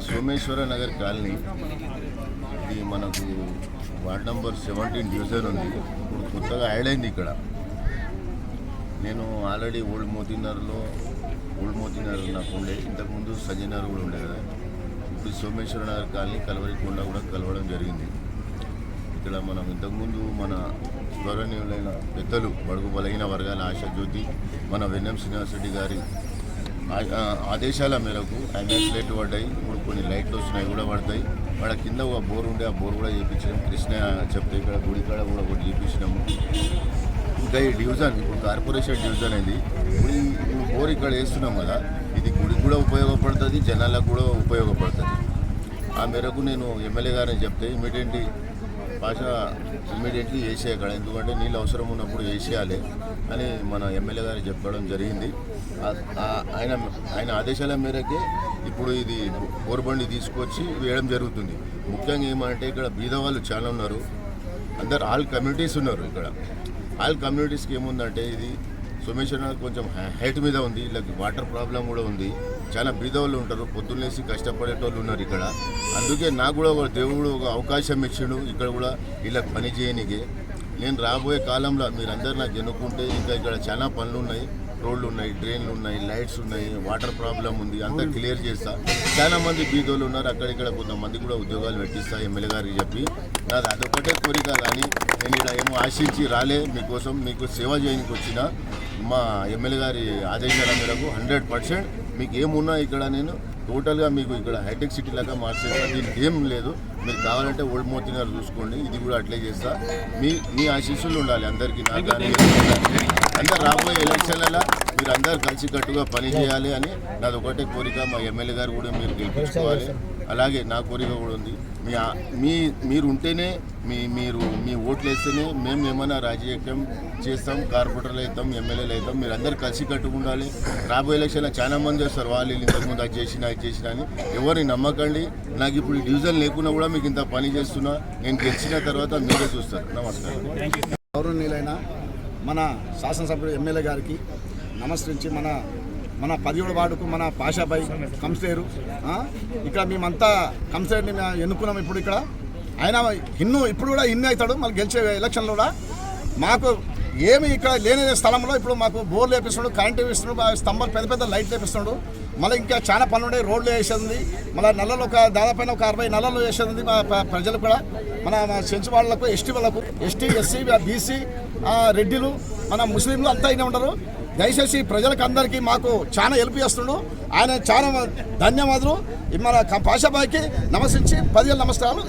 Someshwara Nagar colony ఇది మనకు ward number 17 division ఉంది. ఇప్పుడు కొత్తగా యాడ్ అయింది ఇక్కడ. నేను ఆల్రెడీ ఓల్డ్ మోతీనగర్ నాకు ఉండే, ఇంతకుముందు సంజయనగర్ కూడా ఉండే కదా. ఇప్పుడు సోమేశ్వర నగర్ కాలనీ కలవరికొండ కూడా కలవడం జరిగింది. ఇక్కడ మనం ఇంతకుముందు మన గౌరవనీయులైన పెద్దలు బడుగు బలహీన వర్గాల ఆశాజ్యోతి మన వెన్నెం శ్రీనివాసరెడ్డి గారి ఆదేశాల మేరకు ఐమాక్స్ లైట్లు పడ్డాయి. ఇప్పుడు కొన్ని లైట్లు వచ్చినాయి కూడా పడతాయి. వాళ్ళ కింద ఒక బోర్ ఉండే, ఆ బోర్ కూడా చేయించాము. కృష్ణ చెప్తే ఇక్కడ గుడి కాడ కూడా ఒకటి చేయించినాము. ఇంకా ఈ డివిజన్ ఇప్పుడు కార్పొరేషన్ డివిజన్ అయింది. ఇప్పుడు బోర్ ఇక్కడ వేస్తున్నాం కదా, ఇది గుడికి కూడా ఉపయోగపడుతుంది, జనాలకు కూడా ఉపయోగపడుతుంది. ఆ మేరకు నేను ఎమ్మెల్యే గారిని చెప్తే ఇమీడియట్లీ వేసేయగల, ఎందుకంటే నీళ్ళు అవసరం ఉన్నప్పుడు వేసేయాలి అని మన ఎమ్మెల్యే గారు చెప్పడం జరిగింది. ఆయన ఆదేశాల మేరకే ఇప్పుడు ఇది బోర్బండి తీసుకొచ్చి వేయడం జరుగుతుంది. ముఖ్యంగా ఏమంటే ఇక్కడ బీద వాళ్ళు చాలా ఉన్నారు, అందరు ఆల్ కమ్యూనిటీస్ ఉన్నారు. ఇక్కడ ఆల్ కమ్యూనిటీస్కి ఏముందంటే ఇది సోమేశ్వర కొంచెం హైట్ మీద ఉంది, వీళ్ళకి వాటర్ ప్రాబ్లం కూడా ఉంది. చాలా బీద వాళ్ళు ఉంటారు, పొద్దున్నేసి కష్టపడేటోళ్ళు ఉన్నారు ఇక్కడ. అందుకే నాకు కూడా ఒక దేవుడు ఒక అవకాశం ఇచ్చాడు ఇక్కడ కూడా వీళ్ళకి పని చేయడానికి. నేను రాబోయే కాలంలో మీరందరూ నాకు ఎన్నుకుంటే ఇంకా ఇక్కడ చాలా పనులు ఉన్నాయి, రోడ్లు ఉన్నాయి, డ్రైన్లు ఉన్నాయి, లైట్స్ ఉన్నాయి, వాటర్ ప్రాబ్లం ఉంది, అంతా క్లియర్ చేస్తా. చాలా మంది బీదోళ్ళు ఉన్నారు, అక్కడిక్కడ కొంతమంది కూడా ఉద్యోగాలు పెట్టిస్తా ఎమ్మెల్యే గారికి చెప్పి. నాది అదొకటే కోరిక, కానీ నేను ఇక్కడ ఏమో ఆశించి రాలే, మీకోసం మీకు సేవ చేయడానికి వచ్చిన. మా ఎమ్మెల్యే గారి ఆదేశాల మేరకు 100% మీకు ఏమున్నా ఇక్కడ నేను టోటల్గా మీకు ఇక్కడ హైటెక్ సిటీ లాగా మార్చేస్తాను. దీనికి ఏం లేదు, మీరు కావాలంటే ఓల్డ్ మోతీనగర్ చూసుకోండి, ఇది కూడా అట్లే చేస్తా. మీ ఆశీస్సులు ఉండాలి అందరికీ, నాకు కానీ అందరు రాబోయే ఎలక్షన్లలో మీరు అందరు కలిసికట్టుగా పని చేయాలి అని నాది ఒకటే కోరిక. మా ఎమ్మెల్యే గారు కూడా మీరు గెలిపించుకోవాలి, అలాగే నా కోరిక కూడా ఉంది. మీరు ఉంటేనే మీ ఓట్లు వేస్తేనే మేము ఏమైనా రాజకీయం చేస్తాం, కార్పొరేటర్లు అవుతాం, ఎమ్మెల్యేలు అవుతాం. మీరు అందరు కలిసి కట్టుకుండాలి. రాబోయే ఎలక్షన్లో చాలా మంది వస్తారు, వాళ్ళు ఇంతకుముందు అది చేసినా అని. ఎవరిని నమ్మకండి. నాకు ఇప్పుడు డివిజన్ లేకున్నా కూడా మీకు ఇంత పని చేస్తున్నా. నేను గెలిచిన తర్వాత మీరే చూస్తారు. నమస్కారం. గౌరవనీయులైన మన శాసనసభ్యుడు ఎమ్మెల్యే గారికి నమస్కరించి మన 17వ వార్డుకు మన పాషాబాయి కంసేరు, ఇక్కడ మేమంతా కంసేరుని ఎన్నుకున్నాం. ఇప్పుడు ఇక్కడ ఆయన ఇప్పుడు కూడా ఇన్ని అవుతాడు, మళ్ళీ గెలిచే ఎలక్షన్లో కూడా. మాకు ఏమి ఇక్కడ లేని స్థలంలో ఇప్పుడు మాకు బోర్లు వేపిస్తున్నాడు, కరెంటు వేపిస్తున్నాడు, స్తంభాలు పెద్ద లైట్లు వేపిస్తున్నాడు. మళ్ళీ ఇంకా చాలా పనులు ఉన్నాయి, రోడ్లు వేసేది. మళ్ళీ నల్లలు దాదాపు ఒక 60 నల్లలు వేసేది. మా ప్రజలు కూడా మన సెంచు వాళ్ళకు, ఎస్టీ వాళ్ళకు, ఎస్టీ ఎస్సీ బీసీ రెడ్డిలు మన ముస్లింలు అంతా అయినా ఉండరు. దయచేసి ప్రజలకు అందరికీ మాకు చాలా హెల్ప్ చేస్తుండు ఆయన. చాలా ధన్యవాదాలు. మన పాషాబాయికి నమస్కరించి 10,000 నమస్కారాలు.